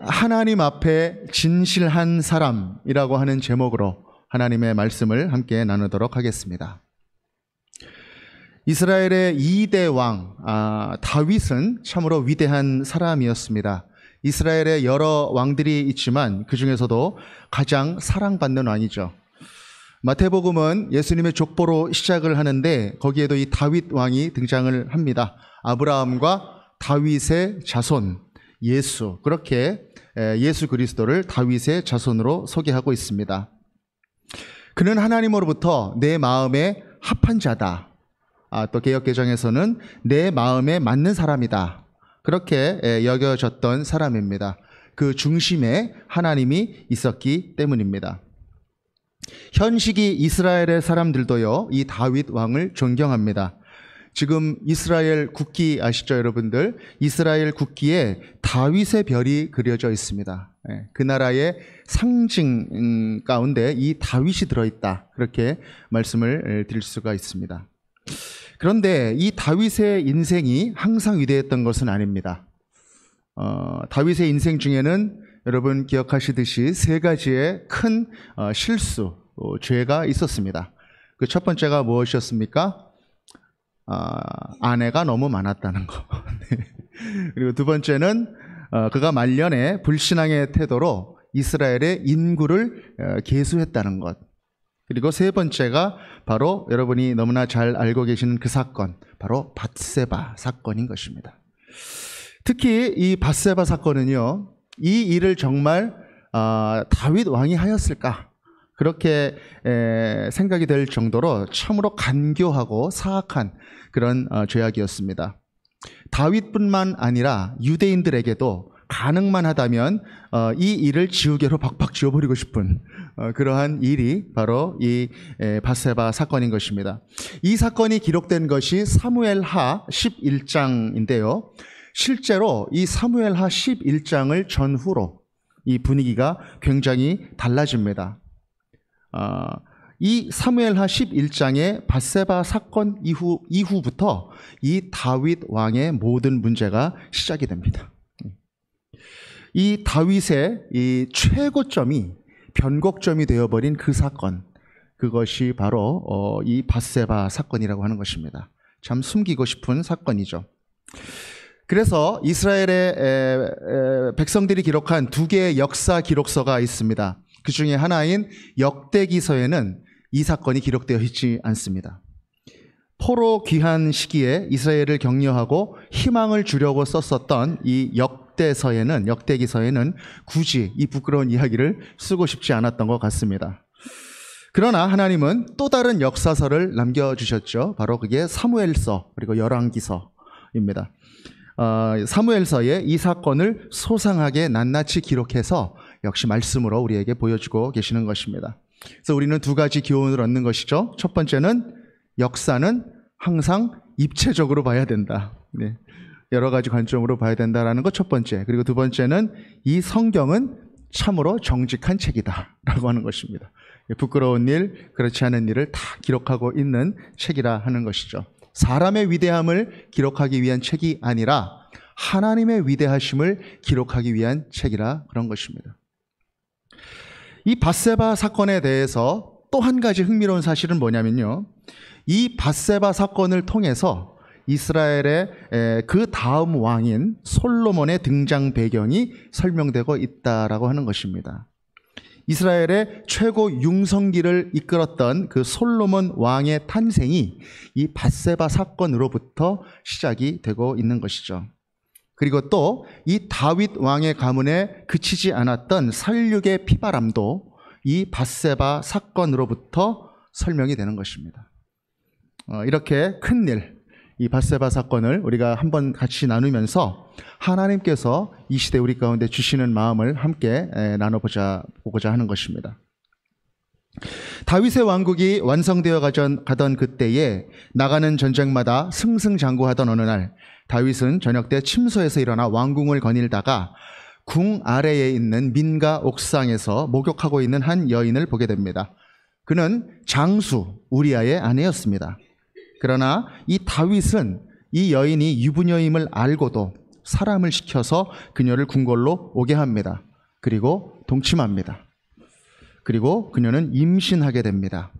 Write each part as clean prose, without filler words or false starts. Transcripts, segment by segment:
하나님 앞에 진실한 사람이라고 하는 제목으로 하나님의 말씀을 함께 나누도록 하겠습니다. 이스라엘의 2대 왕 다윗은 참으로 위대한 사람이었습니다. 이스라엘에 여러 왕들이 있지만 그 중에서도 가장 사랑받는 왕이죠. 마태복음은 예수님의 족보로 시작을 하는데 거기에도 이 다윗 왕이 등장을 합니다. 아브라함과 다윗의 자손 예수, 그렇게 예수 그리스도를 다윗의 자손으로 소개하고 있습니다. 그는 하나님으로부터 내 마음에 합한 자다. 또 개역개정에서는 내 마음에 맞는 사람이다. 그렇게 여겨졌던 사람입니다. 그 중심에 하나님이 있었기 때문입니다. 현시기 이스라엘의 사람들도요, 이 다윗 왕을 존경합니다. 지금 이스라엘 국기 아시죠, 여러분들? 이스라엘 국기에 다윗의 별이 그려져 있습니다. 그 나라의 상징 가운데 이 다윗이 들어있다. 그렇게 말씀을 드릴 수가 있습니다. 그런데 이 다윗의 인생이 항상 위대했던 것은 아닙니다. 다윗의 인생 중에는 여러분 기억하시듯이 세 가지의 큰 실수, 죄가 있었습니다. 그 첫 번째가 무엇이었습니까? 아내가 너무 많았다는 거. 그리고 두 번째는 그가 말년에 불신앙의 태도로 이스라엘의 인구를 계수했다는 것. 그리고 세 번째가 바로 여러분이 너무나 잘 알고 계시는 그 사건, 바로 밧세바 사건인 것입니다. 특히 이 밧세바 사건은요, 이 일을 정말 다윗 왕이 하였을까? 그렇게 생각이 될 정도로 참으로 간교하고 사악한 그런 죄악이었습니다. 다윗뿐만 아니라 유대인들에게도 가능만 하다면 이 일을 지우개로 박박 지워버리고 싶은 그러한 일이 바로 이 밧세바 사건인 것입니다. 이 사건이 기록된 것이 사무엘하 11장인데요. 실제로 이 사무엘하 11장을 전후로 이 분위기가 굉장히 달라집니다. 이 사무엘하 11장의 밧세바 사건 이후부터 이 다윗 왕의 모든 문제가 시작이 됩니다. 이 다윗의 이 최고점이 변곡점이 되어버린 그 사건, 그것이 바로 이 밧세바 사건이라고 하는 것입니다. 참 숨기고 싶은 사건이죠. 그래서 이스라엘의 백성들이 기록한 두 개의 역사 기록서가 있습니다. 그 중에 하나인 역대기서에는 이 사건이 기록되어 있지 않습니다. 포로 귀한 시기에 이스라엘을 격려하고 희망을 주려고 썼었던 이 역대기서에는 굳이 이 부끄러운 이야기를 쓰고 싶지 않았던 것 같습니다. 그러나 하나님은 또 다른 역사서를 남겨주셨죠. 바로 그게 사무엘서 그리고 열왕기서입니다. 사무엘서에 이 사건을 소상하게 낱낱이 기록해서 역시 말씀으로 우리에게 보여주고 계시는 것입니다. 그래서 우리는 두 가지 교훈을 얻는 것이죠. 첫 번째는 역사는 항상 입체적으로 봐야 된다. 네. 여러 가지 관점으로 봐야 된다라는 것 첫 번째. 그리고 두 번째는 이 성경은 참으로 정직한 책이다 라고 하는 것입니다. 부끄러운 일, 그렇지 않은 일을 다 기록하고 있는 책이라 하는 것이죠. 사람의 위대함을 기록하기 위한 책이 아니라 하나님의 위대하심을 기록하기 위한 책이라 그런 것입니다. 이 밧세바 사건에 대해서 또 한 가지 흥미로운 사실은 뭐냐면요, 이 밧세바 사건을 통해서 이스라엘의 그 다음 왕인 솔로몬의 등장 배경이 설명되고 있다라고 하는 것입니다. 이스라엘의 최고 융성기를 이끌었던 그 솔로몬 왕의 탄생이 이 밧세바 사건으로부터 시작이 되고 있는 것이죠. 그리고 또 이 다윗 왕의 가문에 그치지 않았던 살육의 피바람도 이 밧세바 사건으로부터 설명이 되는 것입니다. 이렇게 큰일, 이 밧세바 사건을 우리가 한번 같이 나누면서 하나님께서 이 시대 우리 가운데 주시는 마음을 함께 나눠보고자 하는 것입니다. 다윗의 왕국이 완성되어 가던 그때에 나가는 전쟁마다 승승장구하던 어느 날 다윗은 저녁 때 침소에서 일어나 왕궁을 거닐다가 궁 아래에 있는 민가 옥상에서 목욕하고 있는 한 여인을 보게 됩니다. 그는 장수 우리아의 아내였습니다. 그러나 이 다윗은 이 여인이 유부녀임을 알고도 사람을 시켜서 그녀를 궁궐로 오게 합니다. 그리고 동침합니다. 그리고 그녀는 임신하게 됩니다.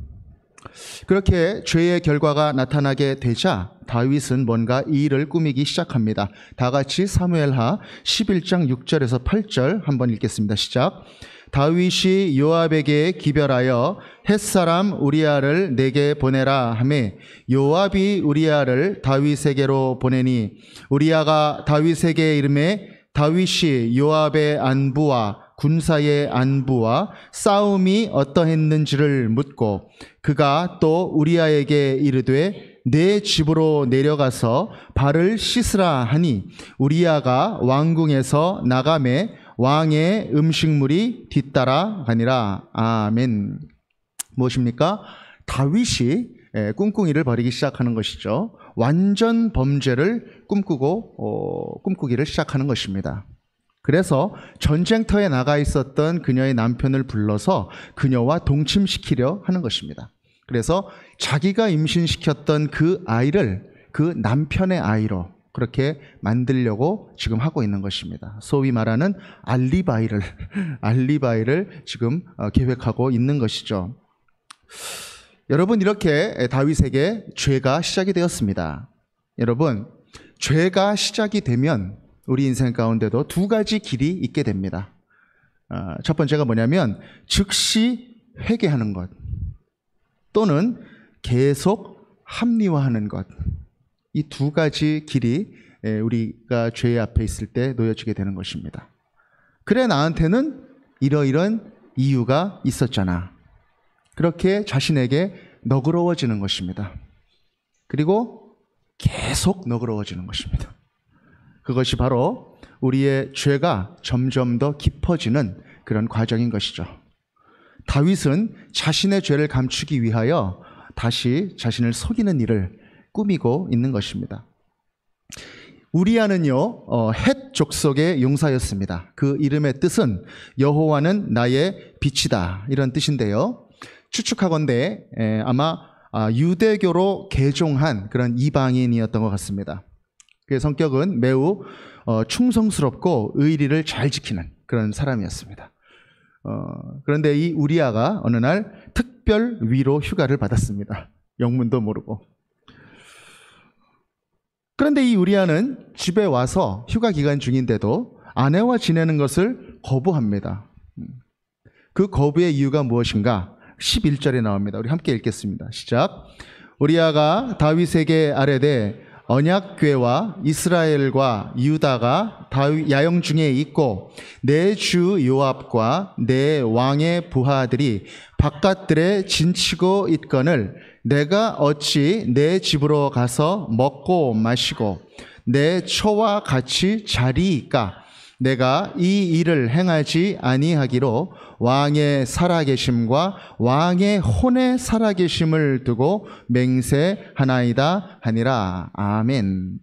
그렇게 죄의 결과가 나타나게 되자 다윗은 뭔가 이 일을 꾸미기 시작합니다. 다 같이 사무엘하 11장 6절에서 8절 한번 읽겠습니다. 시작. 다윗이 요압에게 기별하여 햇사람 우리아를 내게 보내라 하매 요압이 우리아를 다윗에게로 보내니 우리아가 다윗에게 이르매 다윗이 요압의 안부와 군사의 안부와 싸움이 어떠했는지를 묻고 그가 또 우리아에게 이르되 내 집으로 내려가서 발을 씻으라 하니 우리아가 왕궁에서 나가매 왕의 음식물이 뒤따라 가니라. 아멘. 무엇입니까? 다윗이 꿍꿍이를 벌이기 시작하는 것이죠. 완전 범죄를 꿈꾸기를 시작하는 것입니다. 그래서 전쟁터에 나가 있었던 그녀의 남편을 불러서 그녀와 동침시키려 하는 것입니다. 그래서 자기가 임신시켰던 그 아이를 그 남편의 아이로 그렇게 만들려고 지금 하고 있는 것입니다. 소위 말하는 알리바이를 지금 계획하고 있는 것이죠. 여러분, 이렇게 다윗에게 죄가 시작이 되었습니다. 여러분, 죄가 시작이 되면 우리 인생 가운데도 두 가지 길이 있게 됩니다. 첫 번째가 뭐냐면 즉시 회개하는 것 또는 계속 합리화하는 것. 이 두 가지 길이 우리가 죄 앞에 있을 때 놓여지게 되는 것입니다. 그래, 나한테는 이러이런 이유가 있었잖아. 그렇게 자신에게 너그러워지는 것입니다. 그리고 계속 너그러워지는 것입니다. 그것이 바로 우리의 죄가 점점 더 깊어지는 그런 과정인 것이죠. 다윗은 자신의 죄를 감추기 위하여 다시 자신을 속이는 일을 꾸미고 있는 것입니다. 우리아는요, 헷 족속의 용사였습니다. 그 이름의 뜻은 여호와는 나의 빛이다, 이런 뜻인데요. 추측하건대 아마 유대교로 개종한 그런 이방인이었던 것 같습니다. 그의 성격은 매우 충성스럽고 의리를 잘 지키는 그런 사람이었습니다. 그런데 이 우리아가 어느 날 특별 위로 휴가를 받았습니다. 영문도 모르고. 그런데 이 우리아는 집에 와서 휴가 기간 중인데도 아내와 지내는 것을 거부합니다. 그 거부의 이유가 무엇인가? 11절에 나옵니다. 우리 함께 읽겠습니다. 시작. 우리아가 다윗에게 아뢰되 언약궤와 이스라엘과 유다가 야영 중에 있고 내 주 요압과 내 왕의 부하들이 바깥들에 진치고 있거늘 내가 어찌 내 집으로 가서 먹고 마시고 내 처와 같이 자리이까? 내가 이 일을 행하지 아니하기로 왕의 살아계심과 왕의 혼의 살아계심을 두고 맹세하나이다 하니라. 아멘.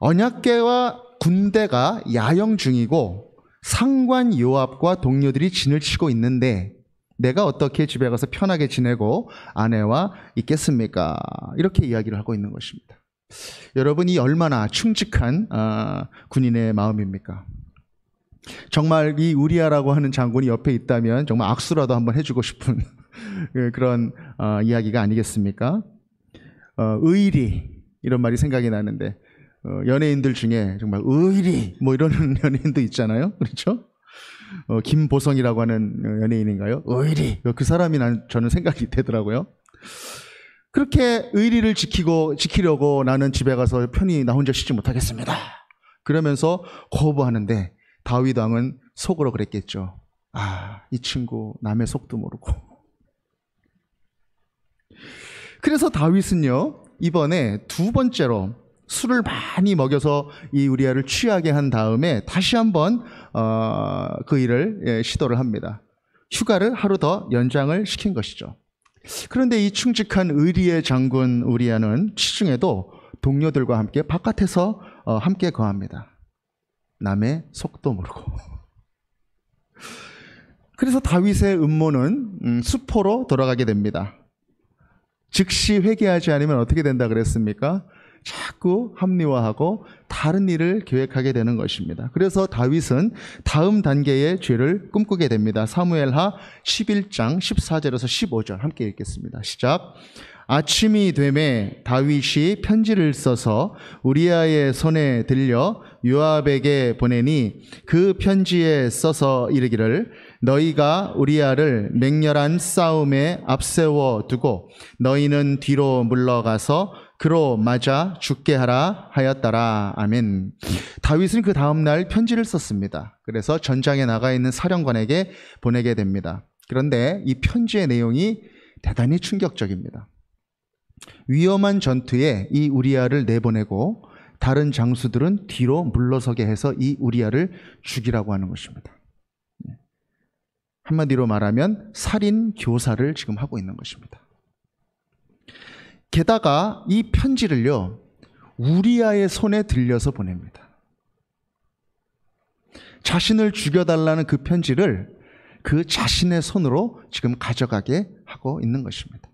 언약궤와 군대가 야영 중이고 상관 요압과 동료들이 진을 치고 있는데 내가 어떻게 집에 가서 편하게 지내고 아내와 있겠습니까? 이렇게 이야기를 하고 있는 것입니다. 여러분이 얼마나 충직한 군인의 마음입니까? 정말 이 우리아라고 하는 장군이 옆에 있다면 정말 악수라도 한번 해주고 싶은 그런 이야기가 아니겠습니까? 의리, 이런 말이 생각이 나는데 연예인들 중에 정말 의리 뭐 이러는 연예인도 있잖아요. 그렇죠? 김보성이라고 하는 연예인인가요? 의리, 그 사람이 저는 생각이 되더라고요. 그렇게 의리를 지키려고 나는 집에 가서 편히 나 혼자 쉬지 못하겠습니다. 그러면서 거부하는데 다윗 왕은 속으로 그랬겠죠. 이 친구 남의 속도 모르고. 그래서 다윗은요, 이번에 두 번째로 술을 많이 먹여서 이 우리아를 취하게 한 다음에 다시 한번 그 일을 시도를 합니다. 휴가를 하루 더 연장을 시킨 것이죠. 그런데 이 충직한 의리의 장군 우리아는 취중에도 동료들과 함께 바깥에서 함께 거합니다. 남의 속도 모르고. 그래서 다윗의 음모는 수포로 돌아가게 됩니다. 즉시 회개하지 않으면 어떻게 된다 그랬습니까? 자꾸 합리화하고 다른 일을 계획하게 되는 것입니다. 그래서 다윗은 다음 단계의 죄를 꿈꾸게 됩니다. 사무엘하 11장 14절에서 15절 함께 읽겠습니다. 시작. 아침이 되매 다윗이 편지를 써서 우리아의 손에 들려 요압에게 보내니 그 편지에 써서 이르기를 너희가 우리아를 맹렬한 싸움에 앞세워 두고 너희는 뒤로 물러가서 그로 맞아 죽게 하라 하였더라. 아멘. 다윗은 그 다음날 편지를 썼습니다. 그래서 전장에 나가 있는 사령관에게 보내게 됩니다. 그런데 이 편지의 내용이 대단히 충격적입니다. 위험한 전투에 이 우리아를 내보내고 다른 장수들은 뒤로 물러서게 해서 이 우리아를 죽이라고 하는 것입니다. 한마디로 말하면 살인 교사를 지금 하고 있는 것입니다. 게다가 이 편지를요, 우리아의 손에 들려서 보냅니다. 자신을 죽여달라는 그 편지를 그 자신의 손으로 지금 가져가게 하고 있는 것입니다.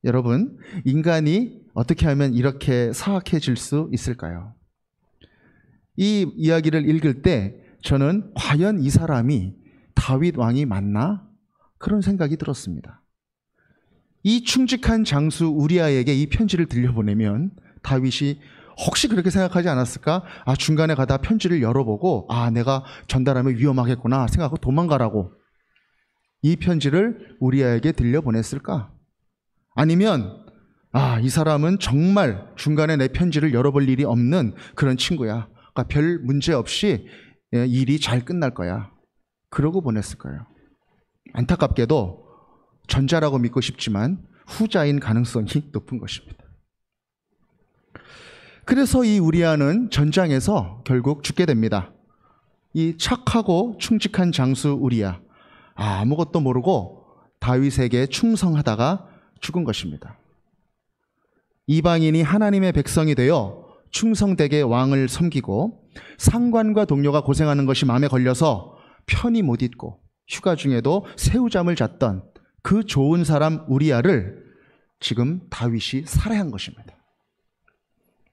여러분, 인간이 어떻게 하면 이렇게 사악해질 수 있을까요? 이 이야기를 읽을 때 저는 과연 이 사람이 다윗 왕이 맞나? 그런 생각이 들었습니다. 이 충직한 장수 우리아에게 이 편지를 들려보내면 다윗이 혹시 그렇게 생각하지 않았을까? 중간에 가다 편지를 열어보고 내가 전달하면 위험하겠구나 생각하고 도망가라고 이 편지를 우리아에게 들려보냈을까? 아니면 이 사람은 정말 중간에 내 편지를 열어볼 일이 없는 그런 친구야. 그러니까 별 문제 없이 일이 잘 끝날 거야. 그러고 보냈을 거예요. 안타깝게도 전자라고 믿고 싶지만 후자인 가능성이 높은 것입니다. 그래서 이 우리아는 전장에서 결국 죽게 됩니다. 이 착하고 충직한 장수 우리아, 아무것도 모르고 다윗에게 충성하다가 죽은 것입니다. 이방인이 하나님의 백성이 되어 충성되게 왕을 섬기고 상관과 동료가 고생하는 것이 마음에 걸려서 편히 못 있고 휴가 중에도 새우잠을 잤던 그 좋은 사람 우리아를 지금 다윗이 살해한 것입니다.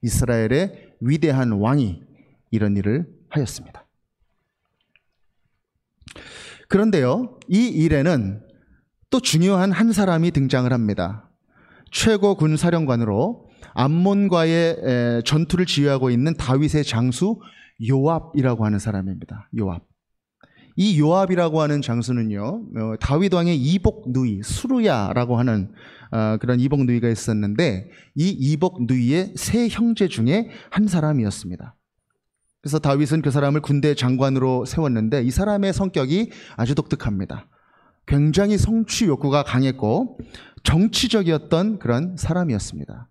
이스라엘의 위대한 왕이 이런 일을 하였습니다. 그런데요, 이 일에는 또 중요한 한 사람이 등장을 합니다. 최고 군사령관으로 암몬과의 전투를 지휘하고 있는 다윗의 장수 요압이라고 하는 사람입니다. 요압. 이 요압이라고 하는 장수는요, 다윗 왕의 이복 누이 수르야라고 하는 그런 이복 누이가 있었는데 이 이복 누이의 세 형제 중에 한 사람이었습니다. 그래서 다윗은 그 사람을 군대 장관으로 세웠는데 이 사람의 성격이 아주 독특합니다. 굉장히 성취 욕구가 강했고 정치적이었던 그런 사람이었습니다.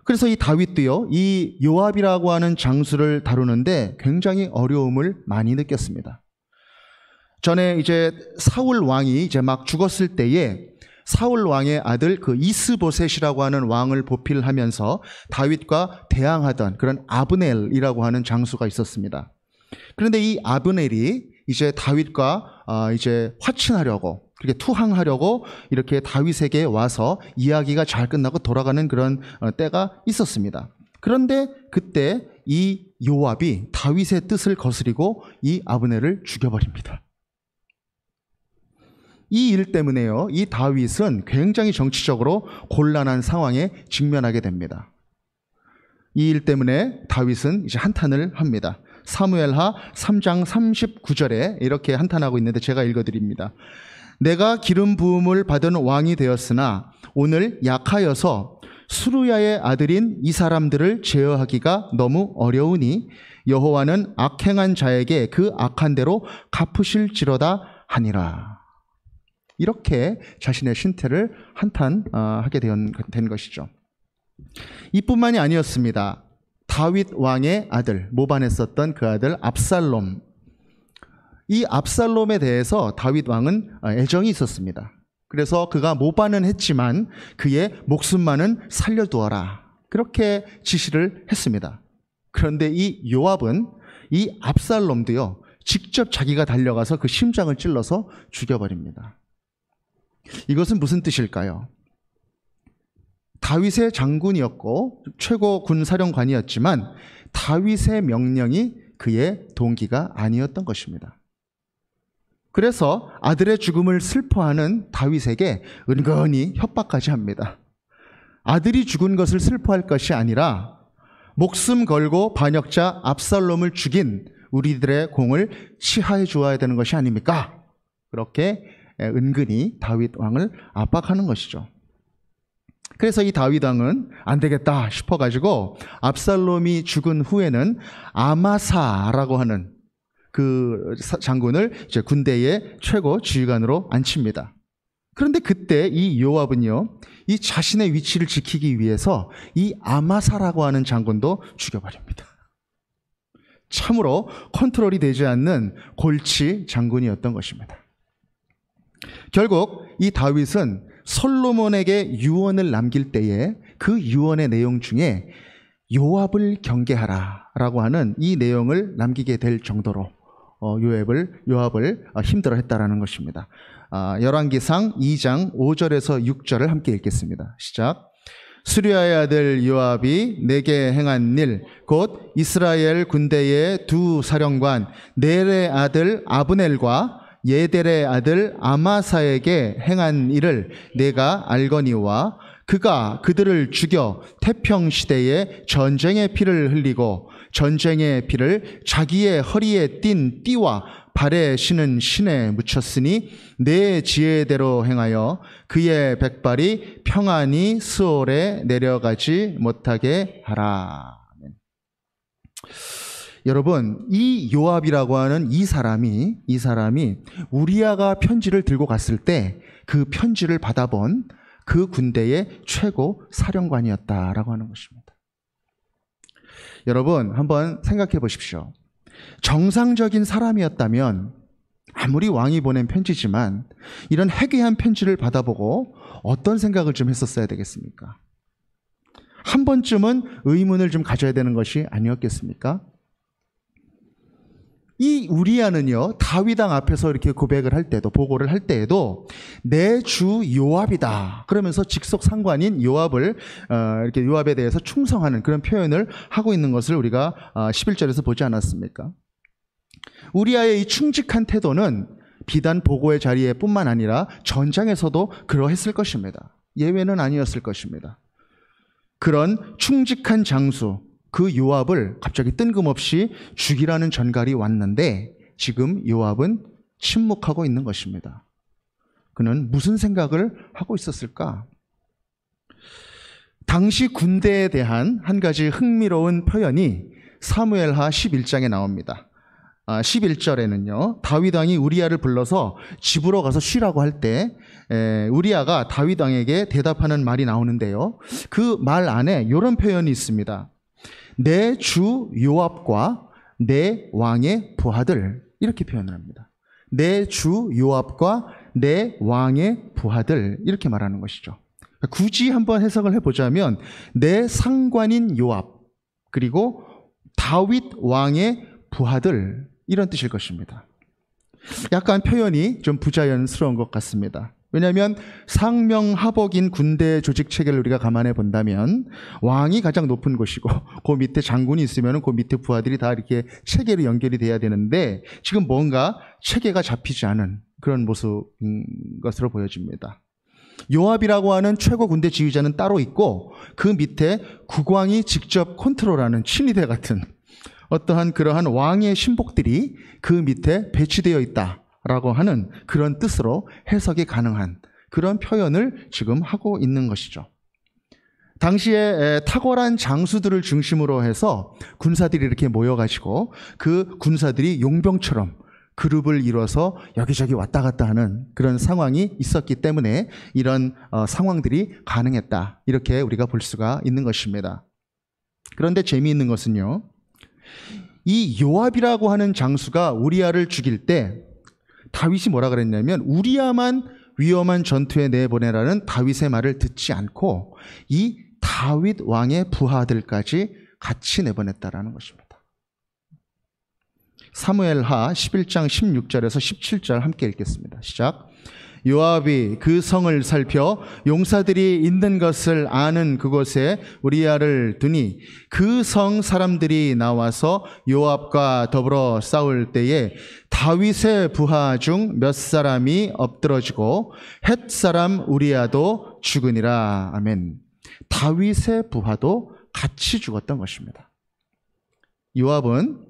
그래서 이 다윗도요, 이 요압이라고 하는 장수를 다루는데 굉장히 어려움을 많이 느꼈습니다. 전에 이제 사울 왕이 이제 막 죽었을 때에 사울 왕의 아들 그 이스보셋이라고 하는 왕을 보필하면서 다윗과 대항하던 그런 아브넬이라고 하는 장수가 있었습니다. 그런데 이 아브넬이 이제 다윗과 이제 화친하려고, 그렇게 투항하려고 이렇게 다윗에게 와서 이야기가 잘 끝나고 돌아가는 그런 때가 있었습니다. 그런데 그때 이 요압이 다윗의 뜻을 거스리고 이 아브넬을 죽여버립니다. 이 일 때문에요, 이 다윗은 굉장히 정치적으로 곤란한 상황에 직면하게 됩니다. 이 일 때문에 다윗은 이제 한탄을 합니다. 사무엘하 3장 39절에 이렇게 한탄하고 있는데 제가 읽어드립니다. 내가 기름 부음을 받은 왕이 되었으나 오늘 약하여서 수르야의 아들인 이 사람들을 제어하기가 너무 어려우니 여호와는 악행한 자에게 그 악한 대로 갚으실지로다 하니라. 이렇게 자신의 신태를 한탄하게 된 것이죠. 이뿐만이 아니었습니다. 다윗 왕의 아들, 모반했었던 그 아들 압살롬. 이 압살롬에 대해서 다윗 왕은 애정이 있었습니다. 그래서 그가 모반은 했지만 그의 목숨만은 살려두어라, 그렇게 지시를 했습니다. 그런데 이 요압은 이 압살롬도요, 직접 자기가 달려가서 그 심장을 찔러서 죽여버립니다. 이것은 무슨 뜻일까요? 다윗의 장군이었고 최고 군사령관이었지만 다윗의 명령이 그의 동기가 아니었던 것입니다. 그래서 아들의 죽음을 슬퍼하는 다윗에게 은근히 협박까지 합니다. 아들이 죽은 것을 슬퍼할 것이 아니라 목숨 걸고 반역자 압살롬을 죽인 우리들의 공을 치하해 주어야 되는 것이 아닙니까? 그렇게 은근히 다윗 왕을 압박하는 것이죠. 그래서 이 다윗 왕은 안 되겠다 싶어가지고 압살롬이 죽은 후에는 아마사라고 하는 그 장군을 이제 군대의 최고 지휘관으로 앉힙니다. 그런데 그때 이 요압은요, 이 자신의 위치를 지키기 위해서 이 아마사라고 하는 장군도 죽여버립니다. 참으로 컨트롤이 되지 않는 골치 장군이었던 것입니다. 결국 이 다윗은 솔로몬에게 유언을 남길 때에 그 유언의 내용 중에 요압을 경계하라 라고 하는 이 내용을 남기게 될 정도로 요압을 힘들어했다라는 것입니다. 열왕기상 2장 5절에서 6절을 함께 읽겠습니다. 시작. 수리아의 아들 요압이 내게 행한 일, 곧 이스라엘 군대의 두 사령관 넬의 아들 아브넬과 예델의 아들 아마사에게 행한 일을 내가 알거니와 그가 그들을 죽여 태평시대에 전쟁의 피를 흘리고 전쟁의 피를 자기의 허리에 띤 띠와 발에 신은 신에 묻혔으니 내 지혜대로 행하여 그의 백발이 평안히 스올에 내려가지 못하게 하라. 여러분, 이 요압이라고 하는 이 사람이 우리아가 편지를 들고 갔을 때 그 편지를 받아본 그 군대의 최고 사령관이었다라고 하는 것입니다. 여러분, 한번 생각해 보십시오. 정상적인 사람이었다면 아무리 왕이 보낸 편지지만 이런 해괴한 편지를 받아보고 어떤 생각을 좀 했었어야 되겠습니까? 한 번쯤은 의문을 좀 가져야 되는 것이 아니었겠습니까? 이 우리아는요, 다윗 왕 앞에서 이렇게 고백을 할 때도, 보고를 할 때에도 내 주 요압이다 그러면서 직속 상관인 요압을 이렇게 요압에 대해서 충성하는 그런 표현을 하고 있는 것을 우리가 11절에서 보지 않았습니까? 우리아의 이 충직한 태도는 비단 보고의 자리에 뿐만 아니라 전장에서도 그러했을 것입니다. 예외는 아니었을 것입니다. 그런 충직한 장수 그 요압을 갑자기 뜬금없이 죽이라는 전갈이 왔는데 지금 요압은 침묵하고 있는 것입니다. 그는 무슨 생각을 하고 있었을까? 당시 군대에 대한 한 가지 흥미로운 표현이 사무엘하 11장에 나옵니다. 11절에는요, 다윗 왕이 우리아를 불러서 집으로 가서 쉬라고 할 때 우리아가 다윗 왕에게 대답하는 말이 나오는데요, 그 말 안에 이런 표현이 있습니다. 내 주 요압과 내 왕의 부하들, 이렇게 표현을 합니다. 내 주 요압과 내 왕의 부하들, 이렇게 말하는 것이죠. 굳이 한번 해석을 해보자면 내 상관인 요압 그리고 다윗 왕의 부하들, 이런 뜻일 것입니다. 약간 표현이 좀 부자연스러운 것 같습니다. 왜냐하면 상명하복인 군대 조직 체계를 우리가 감안해 본다면 왕이 가장 높은 곳이고 그 밑에 장군이 있으면 그 밑에 부하들이 다 이렇게 체계로 연결이 돼야 되는데 지금 뭔가 체계가 잡히지 않은 그런 모습인 것으로 보여집니다. 요압이라고 하는 최고 군대 지휘자는 따로 있고 그 밑에 국왕이 직접 컨트롤하는 친위대 같은 어떠한 그러한 왕의 신복들이 그 밑에 배치되어 있다라고 하는 그런 뜻으로 해석이 가능한 그런 표현을 지금 하고 있는 것이죠. 당시에 탁월한 장수들을 중심으로 해서 군사들이 이렇게 모여가지고 그 군사들이 용병처럼 그룹을 이뤄서 여기저기 왔다 갔다 하는 그런 상황이 있었기 때문에 이런 상황들이 가능했다, 이렇게 우리가 볼 수가 있는 것입니다. 그런데 재미있는 것은요, 이 요압이라고 하는 장수가 우리아를 죽일 때 다윗이 뭐라 그랬냐면 우리아만 위험한 전투에 내보내라는 다윗의 말을 듣지 않고 이 다윗 왕의 부하들까지 같이 내보냈다라는 것입니다. 사무엘하 11장 16절에서 17절 함께 읽겠습니다. 시작. 요압이 그 성을 살펴 용사들이 있는 것을 아는 그곳에 우리야를 두니 그 성 사람들이 나와서 요압과 더불어 싸울 때에 다윗의 부하 중 몇 사람이 엎드러지고 헷 사람 우리야도 죽으니라. 아멘. 다윗의 부하도 같이 죽었던 것입니다. 요압은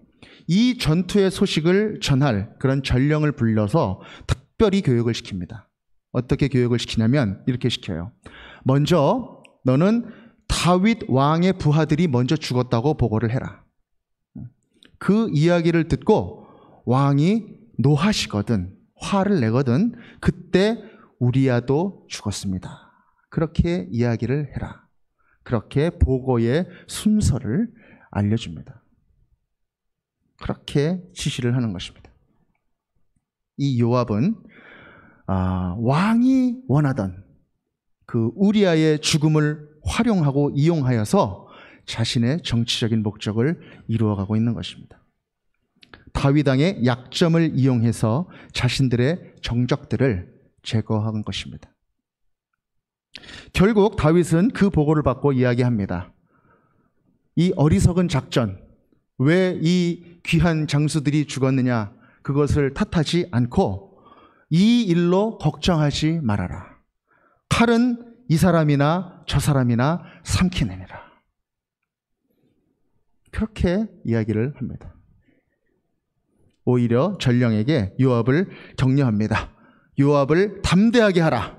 이 전투의 소식을 전할 그런 전령을 불러서 특별히 교육을 시킵니다. 어떻게 교육을 시키냐면 이렇게 시켜요. 먼저 너는 다윗 왕의 부하들이 먼저 죽었다고 보고를 해라. 그 이야기를 듣고 왕이 노하시거든, 화를 내거든 그때 우리야도 죽었습니다. 그렇게 이야기를 해라. 그렇게 보고의 순서를 알려줍니다. 그렇게 지시를 하는 것입니다. 이 요압은 왕이 원하던 그 우리아의 죽음을 활용하고 이용하여서 자신의 정치적인 목적을 이루어가고 있는 것입니다. 다윗 왕의 약점을 이용해서 자신들의 정적들을 제거한 것입니다. 결국 다윗은 그 보고를 받고 이야기합니다. 이 어리석은 작전, 왜 이 귀한 장수들이 죽었느냐, 그것을 탓하지 않고 이 일로 걱정하지 말아라. 칼은 이 사람이나 저 사람이나 삼키느니라. 그렇게 이야기를 합니다. 오히려 전령에게 요압을 격려합니다. 요압을 담대하게 하라.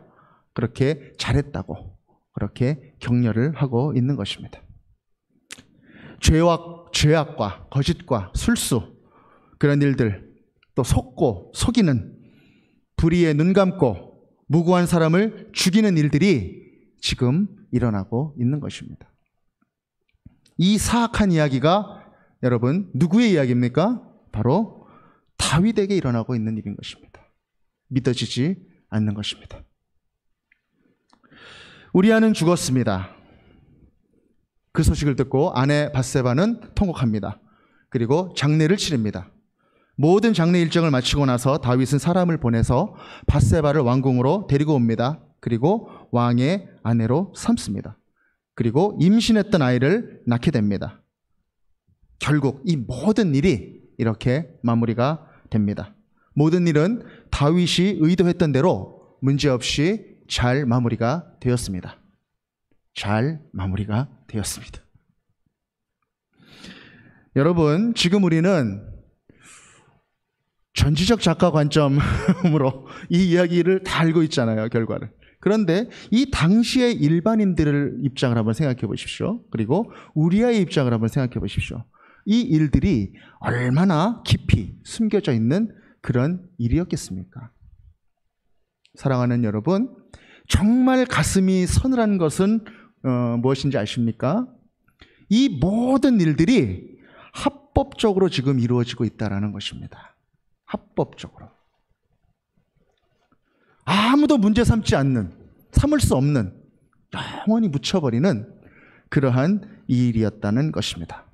그렇게 잘했다고 그렇게 격려를 하고 있는 것입니다. 죄악과 거짓과 술수, 그런 일들, 또 속고 속이는, 불의에 눈 감고 무고한 사람을 죽이는 일들이 지금 일어나고 있는 것입니다. 이 사악한 이야기가 여러분 누구의 이야기입니까? 바로 다윗에게 일어나고 있는 일인 것입니다. 믿어지지 않는 것입니다. 우리아는 죽었습니다. 그 소식을 듣고 아내 밧세바는 통곡합니다. 그리고 장례를 치릅니다. 모든 장례 일정을 마치고 나서 다윗은 사람을 보내서 밧세바를 왕궁으로 데리고 옵니다. 그리고 왕의 아내로 삼습니다. 그리고 임신했던 아이를 낳게 됩니다. 결국 이 모든 일이 이렇게 마무리가 됩니다. 모든 일은 다윗이 의도했던 대로 문제없이 잘 마무리가 되었습니다. 잘 마무리가 되었습니다. 여러분, 지금 우리는 전지적 작가 관점으로 이 이야기를 다 알고 있잖아요, 결과를. 그런데 이 당시의 일반인들의 입장을 한번 생각해 보십시오. 그리고 우리아의 입장을 한번 생각해 보십시오. 이 일들이 얼마나 깊이 숨겨져 있는 그런 일이었겠습니까? 사랑하는 여러분, 정말 가슴이 서늘한 것은 무엇인지 아십니까? 이 모든 일들이 합법적으로 지금 이루어지고 있다는 것입니다. 합법적으로. 아무도 문제 삼을 수 없는, 영원히 묻혀버리는 그러한 일이었다는 것입니다.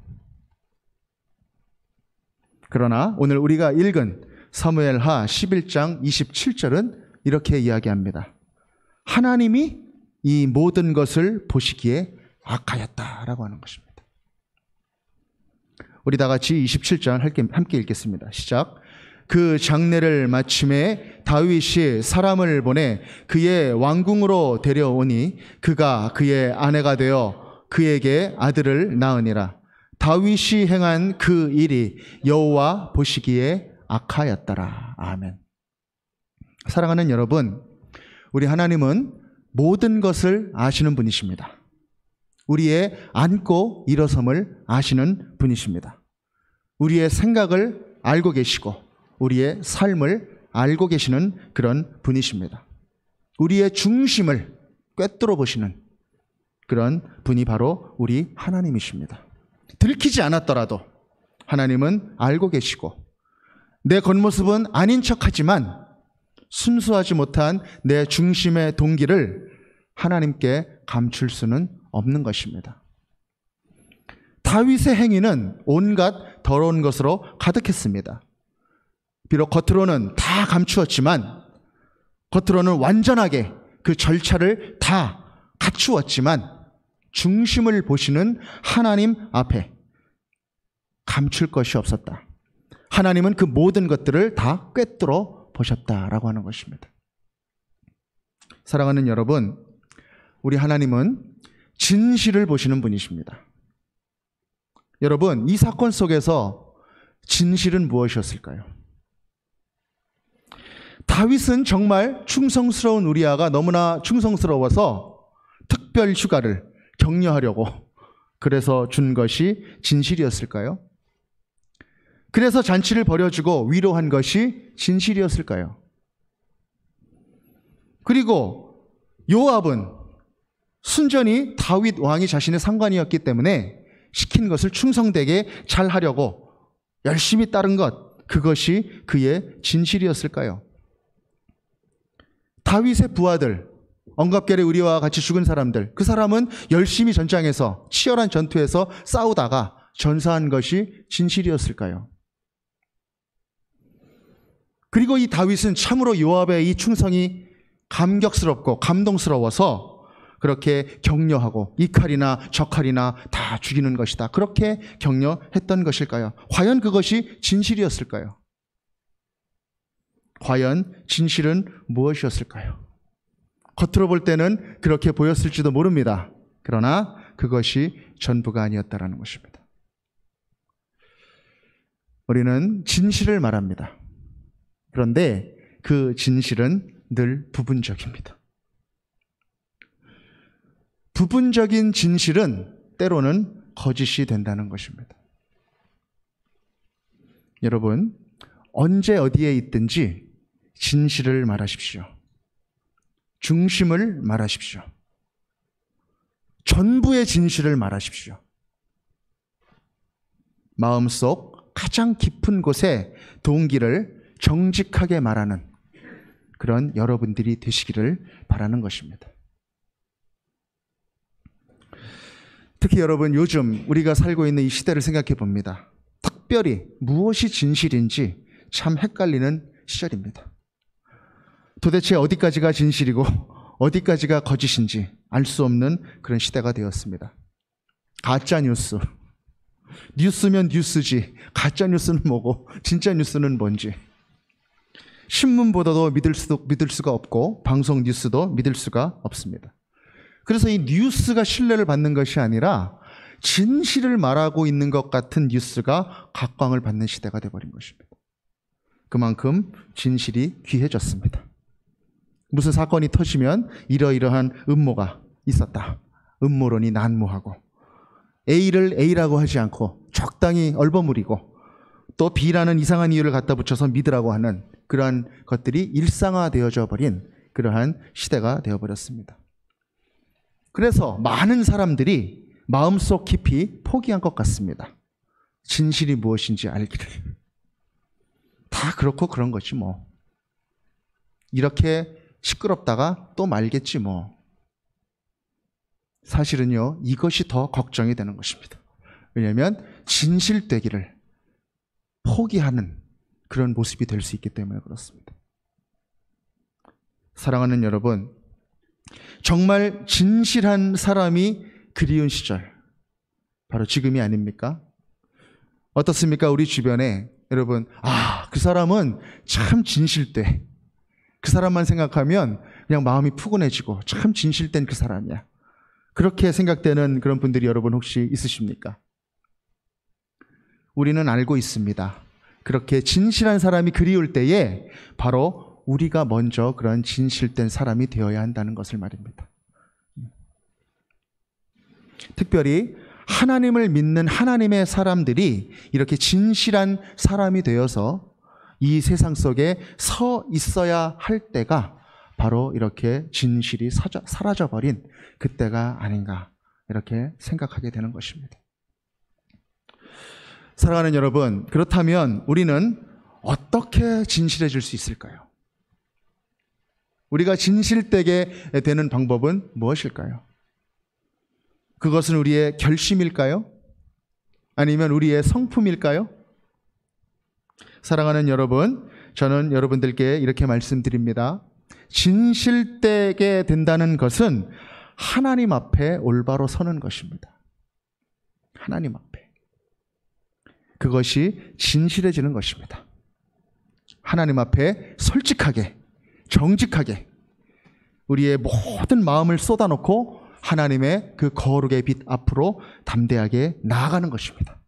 그러나 오늘 우리가 읽은 사무엘하 11장 27절은 이렇게 이야기합니다. 하나님이 이 모든 것을 보시기에 악하였다라고 하는 것입니다. 우리 다 같이 27절 함께 읽겠습니다. 시작. 그 장례를 마침에 다윗이 사람을 보내 그의 왕궁으로 데려오니 그가 그의 아내가 되어 그에게 아들을 낳으니라. 다윗이 행한 그 일이 여호와 보시기에 악하였더라. 아멘. 사랑하는 여러분, 우리 하나님은 모든 것을 아시는 분이십니다. 우리의 앉고 일어섬을 아시는 분이십니다. 우리의 생각을 알고 계시고 우리의 삶을 알고 계시는 그런 분이십니다. 우리의 중심을 꿰뚫어 보시는 그런 분이 바로 우리 하나님이십니다. 들키지 않았더라도 하나님은 알고 계시고 내 겉모습은 아닌 척하지만 순수하지 못한 내 중심의 동기를 하나님께 감출 수는 없는 것입니다. 다윗의 행위는 온갖 더러운 것으로 가득했습니다. 비록 겉으로는 다 감추었지만 겉으로는 완전하게 그 절차를 다 갖추었지만 중심을 보시는 하나님 앞에 감출 것이 없었다. 하나님은 그 모든 것들을 다 꿰뚫어 보셨다라고 하는 것입니다. 사랑하는 여러분, 우리 하나님은 진실을 보시는 분이십니다. 여러분, 이 사건 속에서 진실은 무엇이었을까요? 다윗은 정말 충성스러운 우리아가 너무나 충성스러워서 특별 휴가를 격려하려고 그래서 준 것이 진실이었을까요? 그래서 잔치를 벌여주고 위로한 것이 진실이었을까요? 그리고 요압은 순전히 다윗 왕이 자신의 상관이었기 때문에 시킨 것을 충성되게 잘 하려고 열심히 따른 것, 그것이 그의 진실이었을까요? 다윗의 부하들, 언갑결의 우리와 같이 죽은 사람들, 그 사람은 열심히 전장에서 치열한 전투에서 싸우다가 전사한 것이 진실이었을까요? 그리고 이 다윗은 참으로 요압의 이 충성이 감격스럽고 감동스러워서 그렇게 격려하고 이 칼이나 저 칼이나 다 죽이는 것이다, 그렇게 격려했던 것일까요? 과연 그것이 진실이었을까요? 과연 진실은 무엇이었을까요? 겉으로 볼 때는 그렇게 보였을지도 모릅니다. 그러나 그것이 전부가 아니었다라는 것입니다. 우리는 진실을 말합니다. 그런데 그 진실은 늘 부분적입니다. 부분적인 진실은 때로는 거짓이 된다는 것입니다. 여러분, 언제 어디에 있든지 진실을 말하십시오. 중심을 말하십시오. 전부의 진실을 말하십시오. 마음속 가장 깊은 곳에 동기를 정직하게 말하는 그런 여러분들이 되시기를 바라는 것입니다. 특히 여러분, 요즘 우리가 살고 있는 이 시대를 생각해 봅니다. 특별히 무엇이 진실인지 참 헷갈리는 시절입니다. 도대체 어디까지가 진실이고 어디까지가 거짓인지 알 수 없는 그런 시대가 되었습니다. 가짜 뉴스. 뉴스면 뉴스지 가짜 뉴스는 뭐고 진짜 뉴스는 뭔지. 신문 보도도 믿을 수가 없고 방송 뉴스도 믿을 수가 없습니다. 그래서 이 뉴스가 신뢰를 받는 것이 아니라 진실을 말하고 있는 것 같은 뉴스가 각광을 받는 시대가 되어버린 것입니다. 그만큼 진실이 귀해졌습니다. 무슨 사건이 터지면 이러이러한 음모가 있었다, 음모론이 난무하고, A를 A라고 하지 않고 적당히 얼버무리고 또 B라는 이상한 이유를 갖다 붙여서 믿으라고 하는 그러한 것들이 일상화되어져 버린 그러한 시대가 되어버렸습니다. 그래서 많은 사람들이 마음속 깊이 포기한 것 같습니다. 진실이 무엇인지 알기를. 다 그렇고 그런 거지 뭐. 이렇게 시끄럽다가 또 말겠지 뭐. 사실은요, 이것이 더 걱정이 되는 것입니다. 왜냐하면 진실되기를 포기하는 그런 모습이 될 수 있기 때문에 그렇습니다. 사랑하는 여러분, 정말 진실한 사람이 그리운 시절, 바로 지금이 아닙니까? 어떻습니까? 우리 주변에 여러분, 그 사람은 참 진실돼. 그 사람만 생각하면 그냥 마음이 푸근해지고 참 진실된 그 사람이야. 그렇게 생각되는 그런 분들이 여러분 혹시 있으십니까? 우리는 알고 있습니다. 그렇게 진실한 사람이 그리울 때에 바로 우리가 먼저 그런 진실된 사람이 되어야 한다는 것을 말입니다. 특별히 하나님을 믿는 하나님의 사람들이 이렇게 진실한 사람이 되어서 이 세상 속에 서 있어야 할 때가 바로 이렇게 진실이 사라져버린 그때가 아닌가, 이렇게 생각하게 되는 것입니다. 사랑하는 여러분, 그렇다면 우리는 어떻게 진실해질 수 있을까요? 우리가 진실되게 되는 방법은 무엇일까요? 그것은 우리의 결심일까요? 아니면 우리의 성품일까요? 사랑하는 여러분, 저는 여러분들께 이렇게 말씀드립니다. 진실되게 된다는 것은 하나님 앞에 올바로 서는 것입니다. 하나님 앞에. 그것이 진실해지는 것입니다. 하나님 앞에 솔직하게, 정직하게 우리의 모든 마음을 쏟아놓고 하나님의 그 거룩의 빛 앞으로 담대하게 나아가는 것입니다.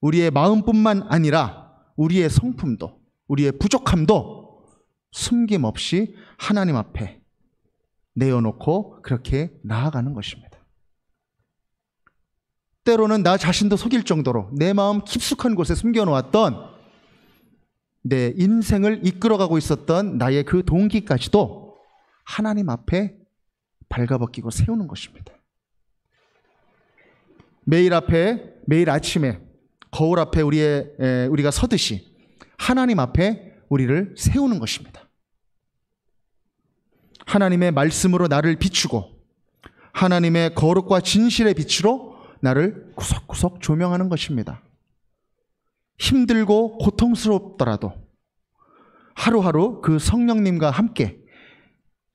우리의 마음뿐만 아니라 우리의 성품도, 우리의 부족함도 숨김없이 하나님 앞에 내어놓고 그렇게 나아가는 것입니다. 때로는 나 자신도 속일 정도로 내 마음 깊숙한 곳에 숨겨놓았던 내 인생을 이끌어가고 있었던 나의 그 동기까지도 하나님 앞에 발가벗기고 세우는 것입니다. 매일 아침에 거울 앞에 우리가 서듯이 하나님 앞에 우리를 세우는 것입니다. 하나님의 말씀으로 나를 비추고 하나님의 거룩과 진실의 빛으로 나를 구석구석 조명하는 것입니다. 힘들고 고통스럽더라도 하루하루 그 성령님과 함께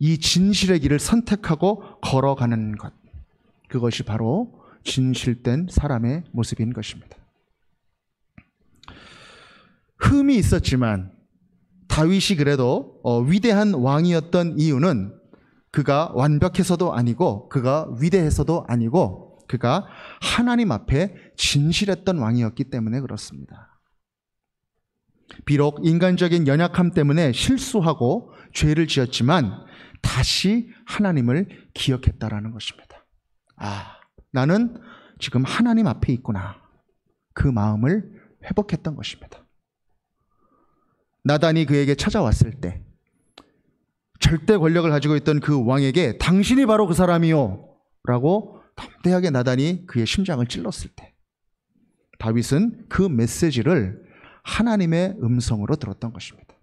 이 진실의 길을 선택하고 걸어가는 것, 그것이 바로 진실된 사람의 모습인 것입니다. 흠이 있었지만 다윗이 그래도 위대한 왕이었던 이유는 그가 완벽해서도 아니고 그가 위대해서도 아니고 그가 하나님 앞에 진실했던 왕이었기 때문에 그렇습니다. 비록 인간적인 연약함 때문에 실수하고 죄를 지었지만 다시 하나님을 기억했다라는 것입니다. 아, 나는 지금 하나님 앞에 있구나. 그 마음을 회복했던 것입니다. 나단이 그에게 찾아왔을 때 절대 권력을 가지고 있던 그 왕에게 당신이 바로 그 사람이요 라고 담대하게 나단이 그의 심장을 찔렀을 때 다윗은 그 메시지를 하나님의 음성으로 들었던 것입니다.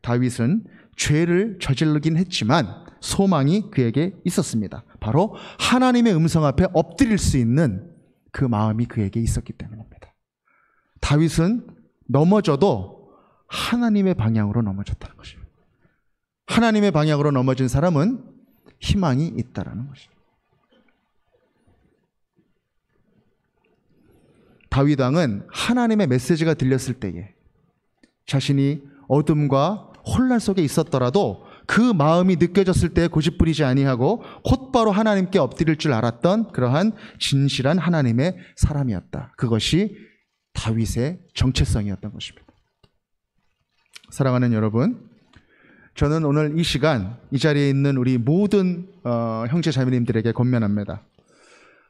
다윗은 죄를 저지르긴 했지만 소망이 그에게 있었습니다. 바로 하나님의 음성 앞에 엎드릴 수 있는 그 마음이 그에게 있었기 때문입니다. 다윗은 넘어져도 하나님의 방향으로 넘어졌다는 것입니다. 하나님의 방향으로 넘어진 사람은 희망이 있다라는 것입니다. 다윗 왕은 하나님의 메시지가 들렸을 때에 자신이 어둠과 혼란 속에 있었더라도 그 마음이 느껴졌을 때 고집부리지 아니하고 곧바로 하나님께 엎드릴 줄 알았던 그러한 진실한 하나님의 사람이었다. 그것이 다윗의 정체성이었던 것입니다. 사랑하는 여러분, 저는 오늘 이 시간 이 자리에 있는 우리 모든 형제 자매님들에게 권면합니다.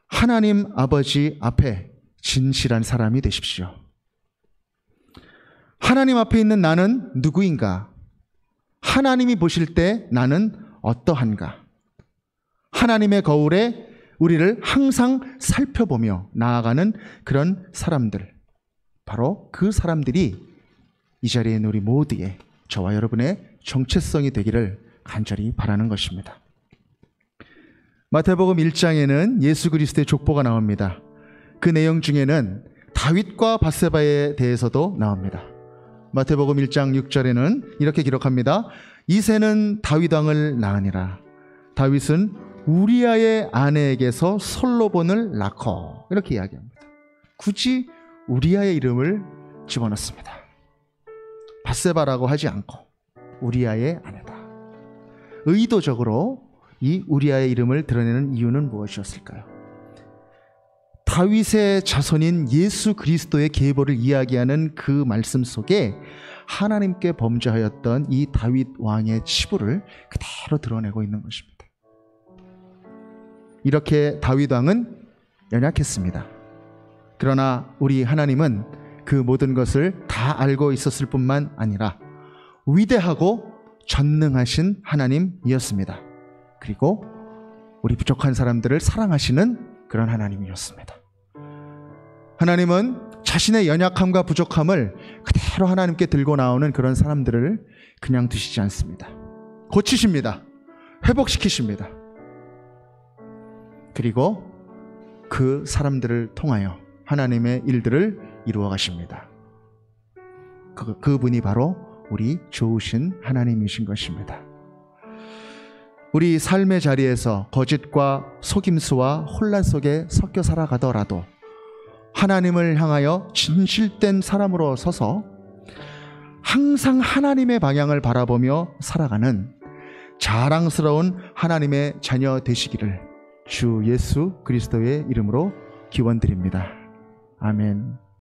하나님 아버지 앞에 진실한 사람이 되십시오. 하나님 앞에 있는 나는 누구인가? 하나님이 보실 때 나는 어떠한가? 하나님의 거울에 우리를 항상 살펴보며 나아가는 그런 사람들, 바로 그 사람들이 이 자리에 있는 우리 모두의, 저와 여러분의 정체성이 되기를 간절히 바라는 것입니다. 마태복음 1장에는 예수 그리스도의 족보가 나옵니다. 그 내용 중에는 다윗과 밧세바에 대해서도 나옵니다. 마태복음 1장 6절에는 이렇게 기록합니다. 이새는 다윗 왕을 낳으니라. 다윗은 우리아의 아내에게서 솔로몬을 낳고, 이렇게 이야기합니다. 굳이 우리아의 이름을 집어넣습니다. 밧세바라고 하지 않고 우리아의 아내다. 의도적으로 이 우리아의 이름을 드러내는 이유는 무엇이었을까요? 다윗의 자손인 예수 그리스도의 계보를 이야기하는 그 말씀 속에 하나님께 범죄하였던 이 다윗 왕의 치부를 그대로 드러내고 있는 것입니다. 이렇게 다윗 왕은 연약했습니다. 그러나 우리 하나님은 그 모든 것을 다 알고 있었을 뿐만 아니라 위대하고 전능하신 하나님이었습니다. 그리고 우리 부족한 사람들을 사랑하시는 그런 하나님이었습니다. 하나님은 자신의 연약함과 부족함을 그대로 하나님께 들고 나오는 그런 사람들을 그냥 두시지 않습니다. 고치십니다. 회복시키십니다. 그리고 그 사람들을 통하여 하나님의 일들을 이루어 가십니다. 그분이 바로 우리 좋으신 하나님이신 것입니다. 우리 삶의 자리에서 거짓과 속임수와 혼란 속에 섞여 살아가더라도 하나님을 향하여 진실된 사람으로 서서 항상 하나님의 방향을 바라보며 살아가는 자랑스러운 하나님의 자녀 되시기를 주 예수 그리스도의 이름으로 기원드립니다. 아멘.